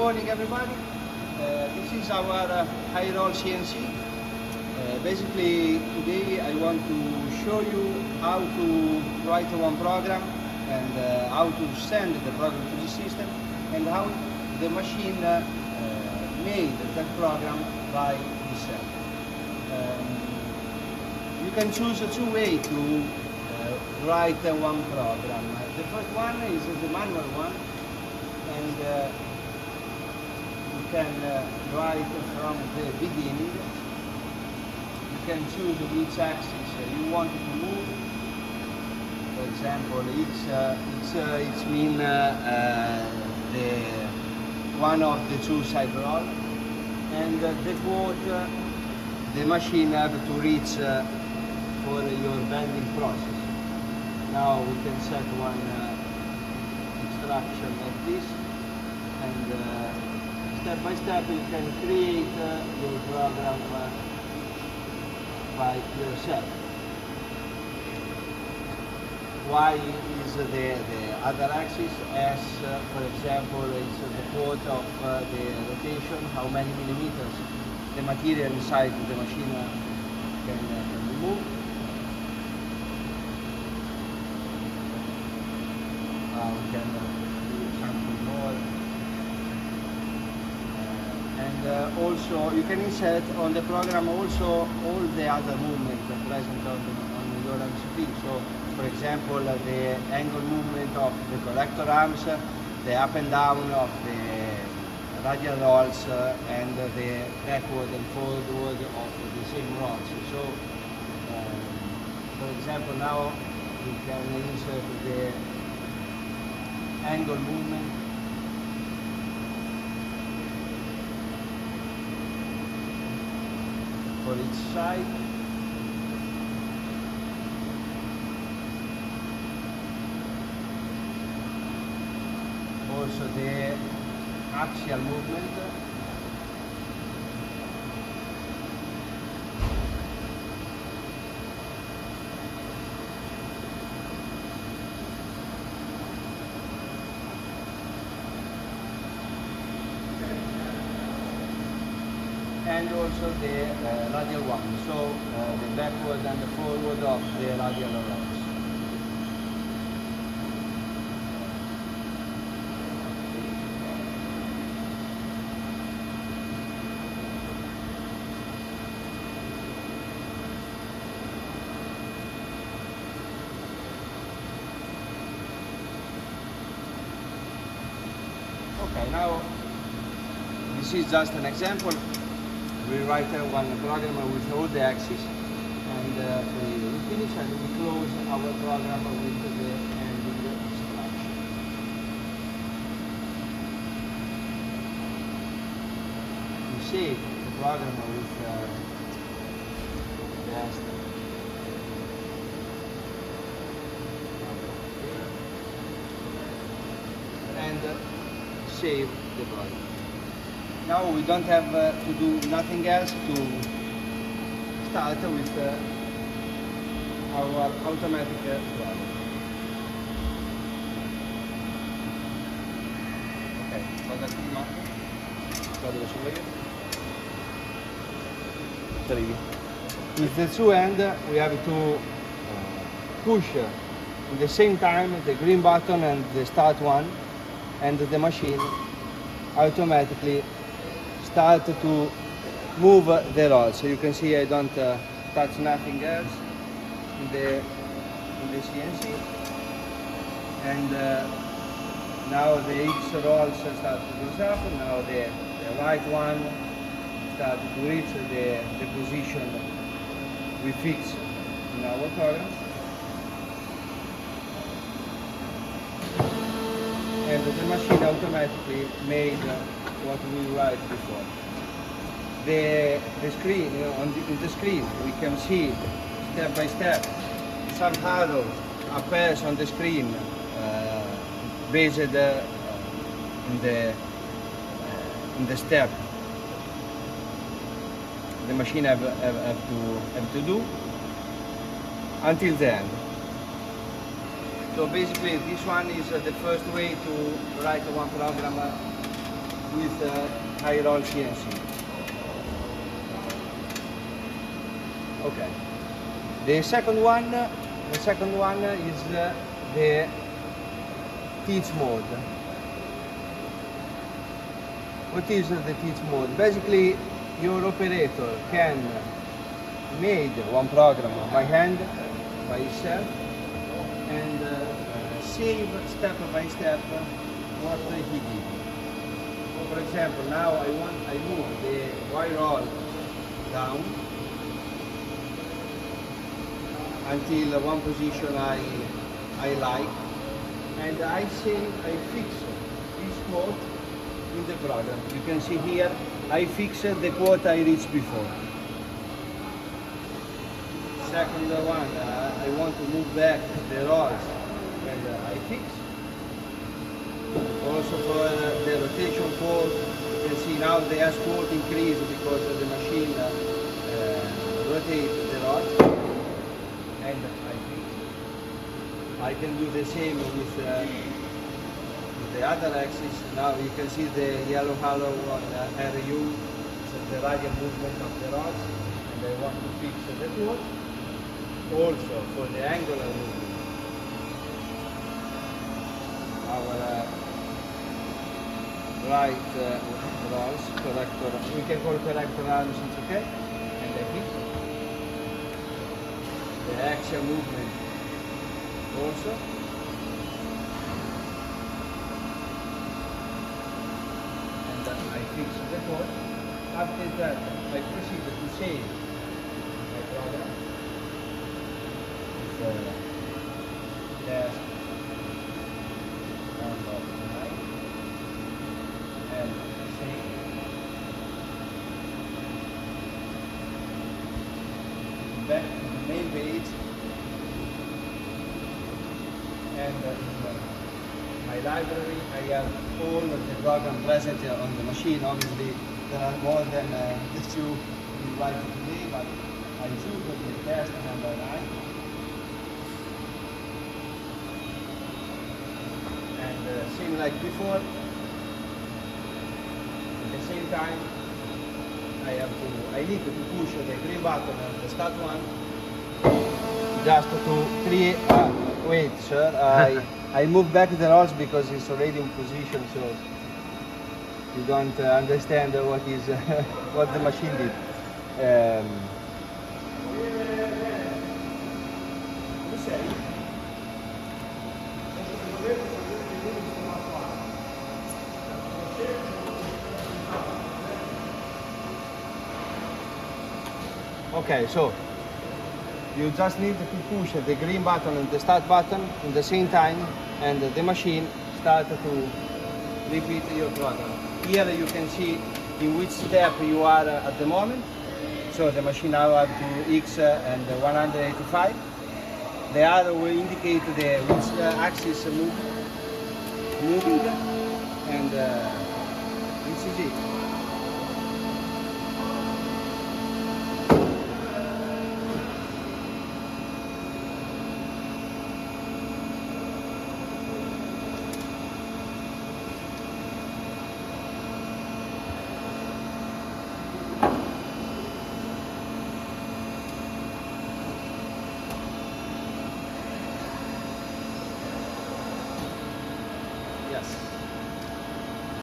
morning, everybody. This is our high roll CNC. Basically, today I want to show you how to write one program and how to send the program to the system and how the machine made that program by itself. You can choose two ways to write one program. The first one is the manual one, and you can write from the beginning. You can choose which axis you want to move. For example, it's mean the one of the two side roll, and the quote the machine have to reach for your bending process. Now we can set one instruction like this, and step by step you can create your program by yourself. Y is the other axis. S, for example, is the quote of the rotation, how many millimeters the material inside the machine can remove. We can do something more. And also you can insert on the program also all the other movements present on your MCP. So, for example, the angle movement of the collector arms, the up and down of the radial rolls, and the backward and forward of the same rods. So, for example, now we can insert the angle movement for each side. Also the axial movement. And also the radial one, so the backward and the forward of the radial rods. Okay, now this is just an example. We write one program with all the axes, and we finish and we close our program with the ending instruction. We save the program with the and save the program. Now we don't have to do nothing else to start with our automatic program. Ok, vado qui, Marco. Vado da solo io. Arrivi. With the two end we have to push at the same time the green button and the start one, and the machine automatically start to move the rods. So you can see I don't touch nothing else in the CNC, and now the X rolls start to go up. Now the right one start to reach the position we fix in our program, and the machine automatically made what we write before. The screen, in the screen, we can see step by step some arrow appears on the screen based in the step the machine have to do until the end. So basically this one is the first way to write one program with with high roll CNC. Okay. The second one is the teach mode. What is the teach mode? Basically, your operator can make one program by hand, by himself, and save step by step what he did. For example, now I move the wire roll down until one position I like, and I fix this quote in the program. You can see here I fixed the quote I reached before. Second one, I want to move back the rolls, and I fix. Also for the rotation quote, you can see now the S quote increase because the machine rotates the rod, and I fix. I can do the same with the other axis. Now you can see the yellow halo on RU, so the radial movement of the rods, and I want to fix the quote. Also for the angular movement, our right rolls, corrector, we can call corrector arms, it's okay, and I fix the axial movement also. And I fix the quote. After that, I proceed to save my program. Desk on the right, and save. Back to the main page, and in my library I have all of the programs present on the machine. Obviously there are more than the two we write today, but I choose the test number 9. Same like before. At the same time, I need to push the green button on the start one, just to create. Wait, sir. I move back the rolls because it's already in position, so you don't understand what the machine did. Okay, so you just need to push the green button and the start button at the same time, and the machine starts to repeat your program. Here you can see in which step you are at the moment. So the machine now up to X and 185. The other will indicate which axis moving, and this is it.